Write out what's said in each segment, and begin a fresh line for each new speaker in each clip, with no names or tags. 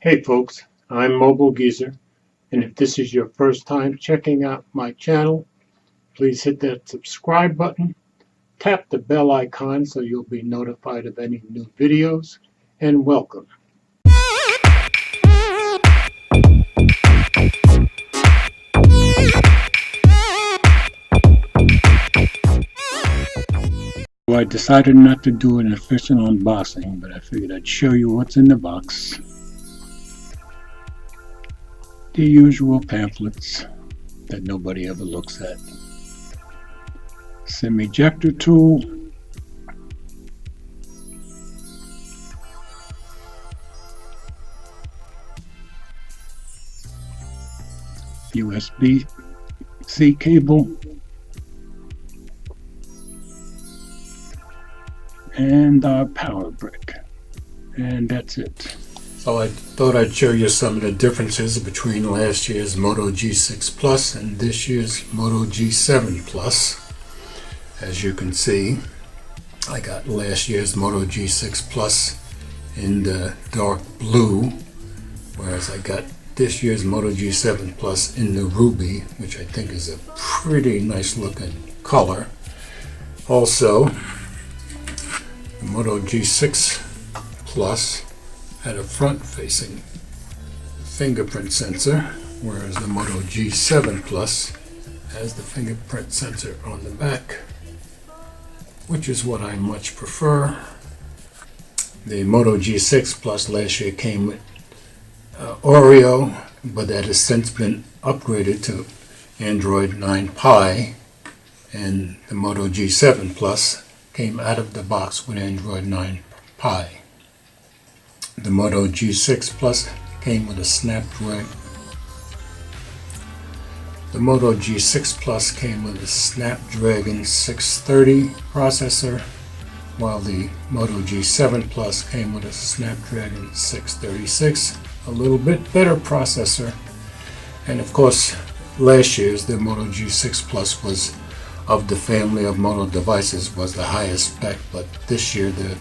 Hey folks, I'm Mobile Geezer, and if this is your first time checking out my channel, please hit that subscribe button, tap the bell icon so you'll be notified of any new videos, and welcome. I decided not to do an official unboxing, but I figured I'd show you what's in the box. The usual pamphlets that nobody ever looks at. SIM ejector tool. USB-C cable. And our power brick. And that's it. So I thought I'd show you some of the differences between last year's Moto G6 Plus and this year's Moto G7 Plus. As you can see, I got last year's Moto G6 Plus in the dark blue, whereas I got this year's Moto G7 Plus in the ruby, which I think is a pretty nice looking color. Also, the Moto G6 Plus had a front-facing fingerprint sensor, whereas the Moto G7 Plus has the fingerprint sensor on the back, which is what I much prefer. The Moto G6 Plus last year came with Oreo, but that has since been upgraded to Android 9 Pie, and the Moto G7 Plus came out of the box with Android 9 Pie. The Moto G6 Plus came with a Snapdragon. The Moto G6 Plus came with a Snapdragon 630 processor, while the Moto G7 Plus came with a Snapdragon 636, a little bit better processor. And of course, last year's the Moto G6 Plus was, of the family of Moto devices, was the highest spec, but this year the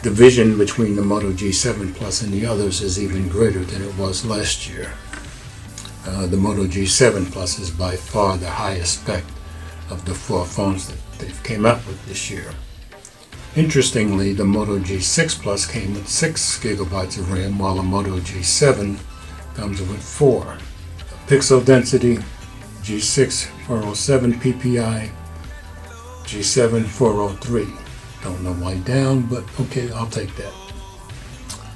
division between the Moto G7 Plus and the others is even greater than it was last year. The Moto G7 Plus is by far the highest spec of the four phones that they've came out with this year. Interestingly, the Moto G6 Plus came with 6 gigabytes of RAM, while the Moto G7 comes with 4. Pixel density, G6 407 ppi, G7 403. Don't know why down, but okay, I'll take that.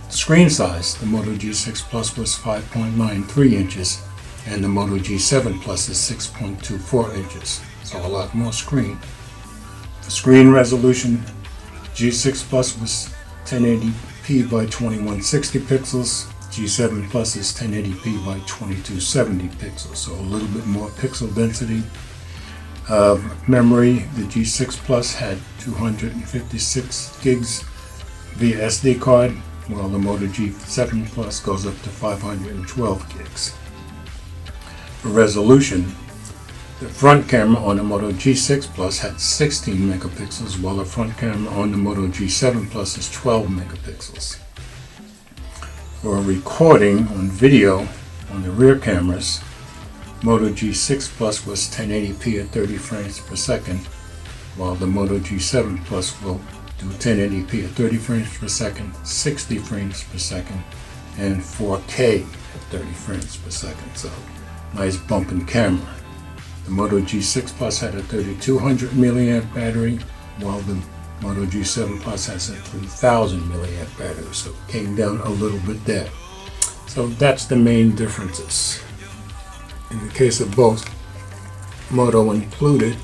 Screen size, the Moto G6 Plus was 5.93 inches, and the Moto G7 Plus is 6.24 inches, so a lot more screen. The screen resolution, G6 Plus was 1080p by 2160 pixels, G7 Plus is 1080p by 2270 pixels, so a little bit more pixel density. Memory, the G6 Plus had 256 gigs via SD card, while the Moto G7 Plus goes up to 512 gigs. For resolution, the front camera on the Moto G6 Plus had 16 megapixels, while the front camera on the Moto G7 Plus is 12 megapixels. For recording on video on the rear cameras, Moto G6 Plus was 1080p at 30 frames per second, while the Moto G7 Plus will do 1080p at 30 frames per second, 60 frames per second, and 4K at 30 frames per second. So, nice bump in camera. The Moto G6 Plus had a 3200 milliamp battery, while the Moto G7 Plus has a 3000 milliamp battery, so it came down a little bit there. So that's the main differences. In the case of both, Moto included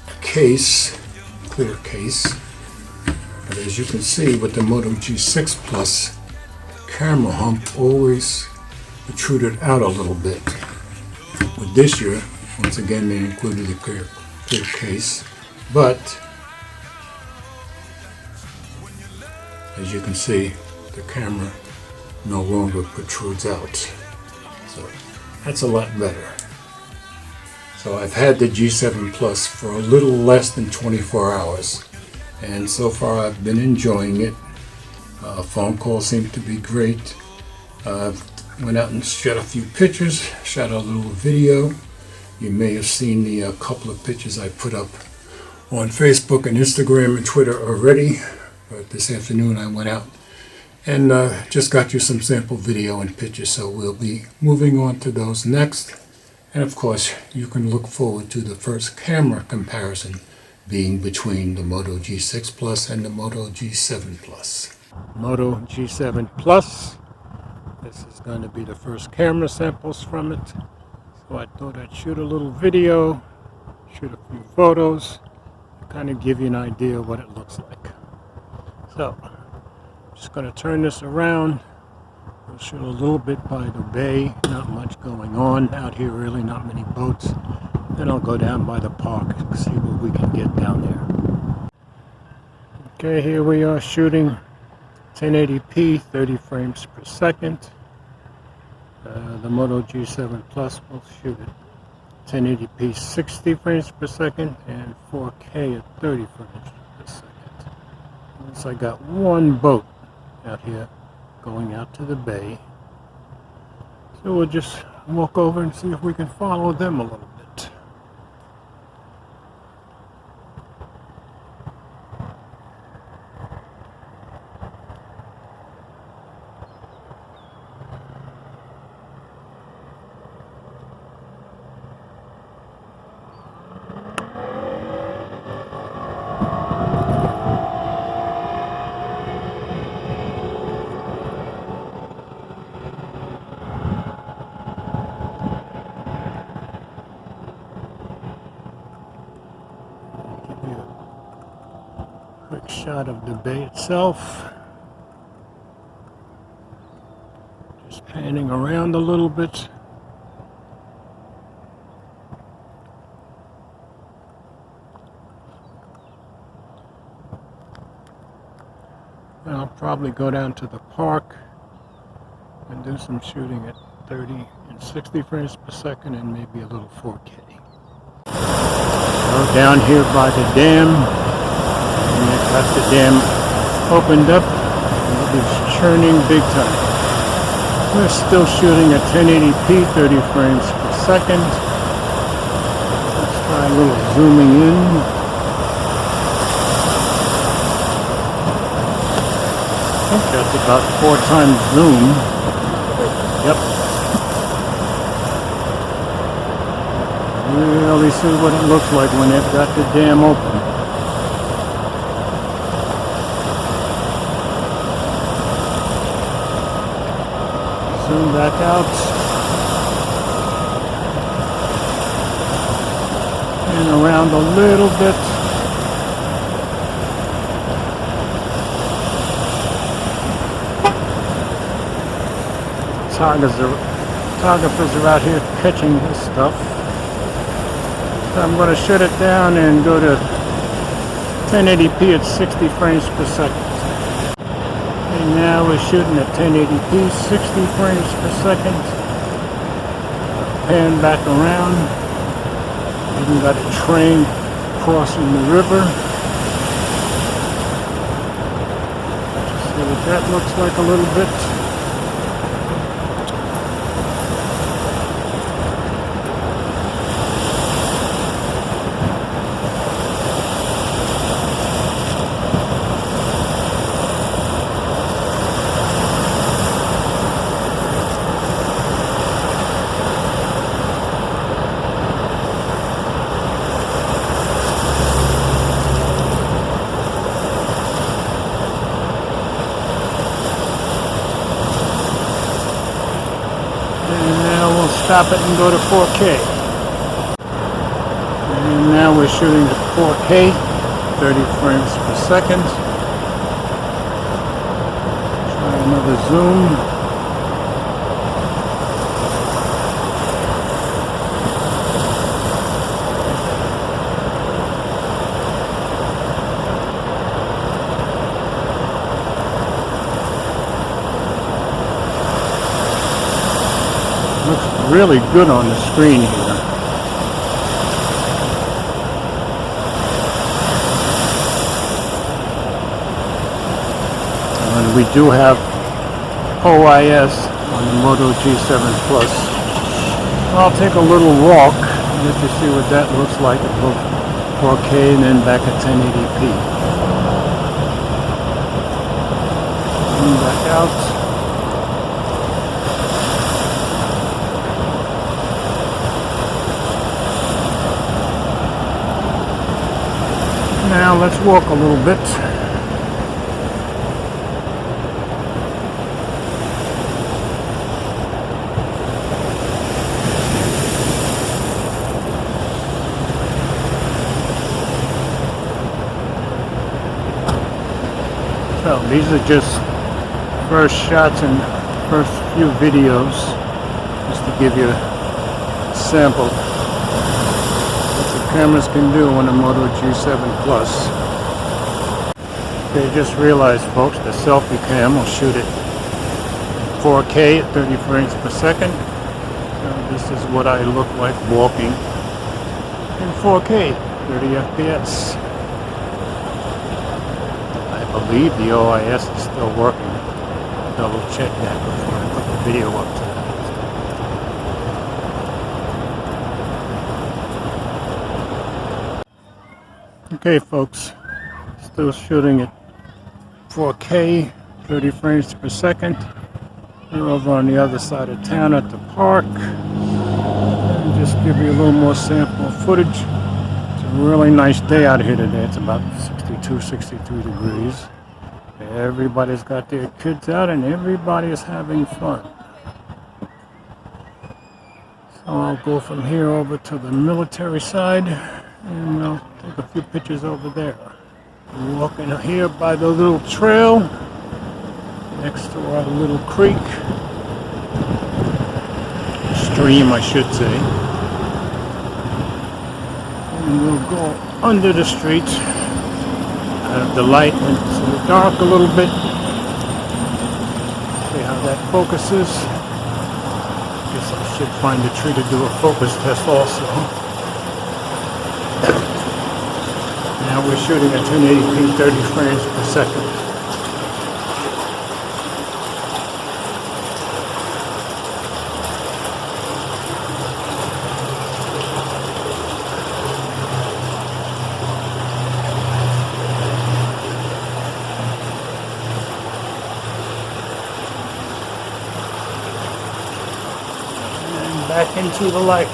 a case, clear case, but as you can see with the Moto G6 Plus, camera hump always protruded out a little bit. With this year, once again they included a clear case, but as you can see, the camera no longer protrudes out. So that's a lot better. So I've had the G7 Plus for a little less than 24 hours, and so far I've been enjoying it. Phone calls seem to be great. Went out and shot a few pictures, shot a little video. You may have seen the couple of pictures I put up on Facebook and Instagram and Twitter already. But this afternoon I went out and just got you some sample video and pictures, so we'll be moving on to those next. And of course, you can look forward to the first camera comparison being between the Moto G6 Plus and the Moto G7 Plus. Moto G7 Plus. This is going to be the first camera samples from it. So I thought I'd shoot a little video, shoot a few photos, kind of give you an idea of what it looks like. So, I'm just going to turn this around. We'll shoot a little bit by the bay, not much going on out here, really not many boats. Then I'll go down by the park and see what we can get down there. Okay, here we are shooting 1080p, 30 frames per second. The Moto G7 Plus will shoot at 1080p, 60 frames per second, and 4K at 30 frames per second. Once I got one boat out here going out to the bay, so we'll just walk over and see if we can follow them a little bit. Quick shot of the bay itself. Just panning around a little bit. And I'll probably go down to the park and do some shooting at 30 and 60 frames per second and maybe a little 4K. So down here by the dam. And they've got the dam opened up, and it is churning big time. We're still shooting at 1080p, 30 frames per second. Let's try a little zooming in. I think that's about 4 times zoom. Yep. Really see what it looks like when they've got the dam open. Zoom back out and around a little bit. Photographers are out here catching this stuff. So I'm going to shut it down and go to 1080p at 60 frames per second. And now we're shooting at 1080p, 60 frames per second. Pan back around. Even got a train crossing the river. Just see what that looks like a little bit. Stop it and go to 4K. And now we're shooting at 4K, 30 frames per second. Try another zoom. Looks really good on the screen here. And we do have OIS
on the Moto G7 Plus. I'll take a little walk just to see what that looks like at both 4K and then back at 1080p. And back out. Now let's walk a little bit. So these are just first shots and first few videos, just to give you a sample cameras can do on the Moto G7 Plus. Okay, just realized, folks, the selfie cam will shoot it 4K at 30 frames per second. So this is what I look like walking in 4K, 30 FPS. I believe the OIS is still working. Double check that before I put the video up to that. Okay, folks, still shooting at 4K, 30 frames per second. We're over on the other side of town at the park. And just give you a little more sample footage. It's a really nice day out here today. It's about 62, 63 degrees. Everybody's got their kids out and everybody is having fun. So I'll go from here over to the military side. And I'll take a few pictures over there. I'm walking here by the little trail next to our little creek. Stream, I should say. And we'll go under the street. The light went to the dark a little bit. See how that focuses. Guess I should find a tree to do a focus test also. Now we're shooting at 1080p, 30 frames per second. And back into the light.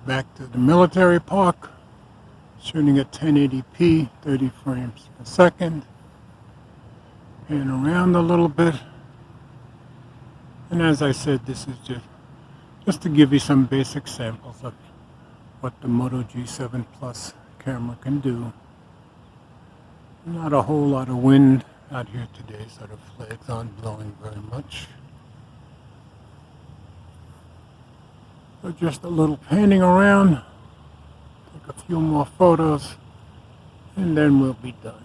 Back to the military park, shooting at 1080p, 30 frames per second, and around a little bit. And as I said, this is just to give you some basic samples of what the Moto G7 Plus camera can do. Not a whole lot of wind out here today, so the flags aren't blowing very much. So just a little panning around, take a few more photos, and then we'll be done.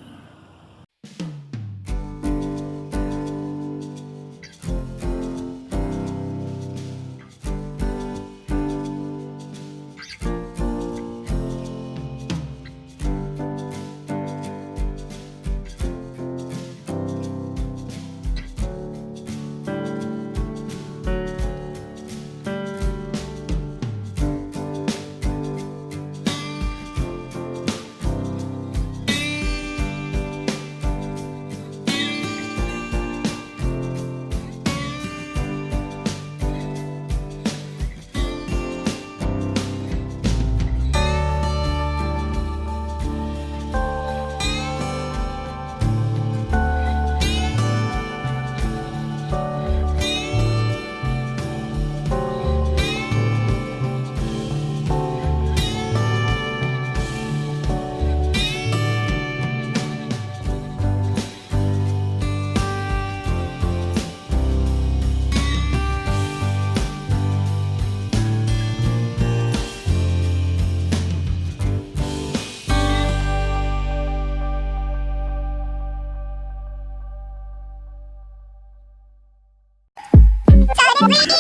Yeah.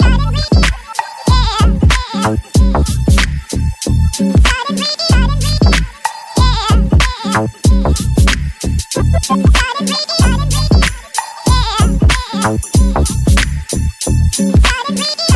Started reading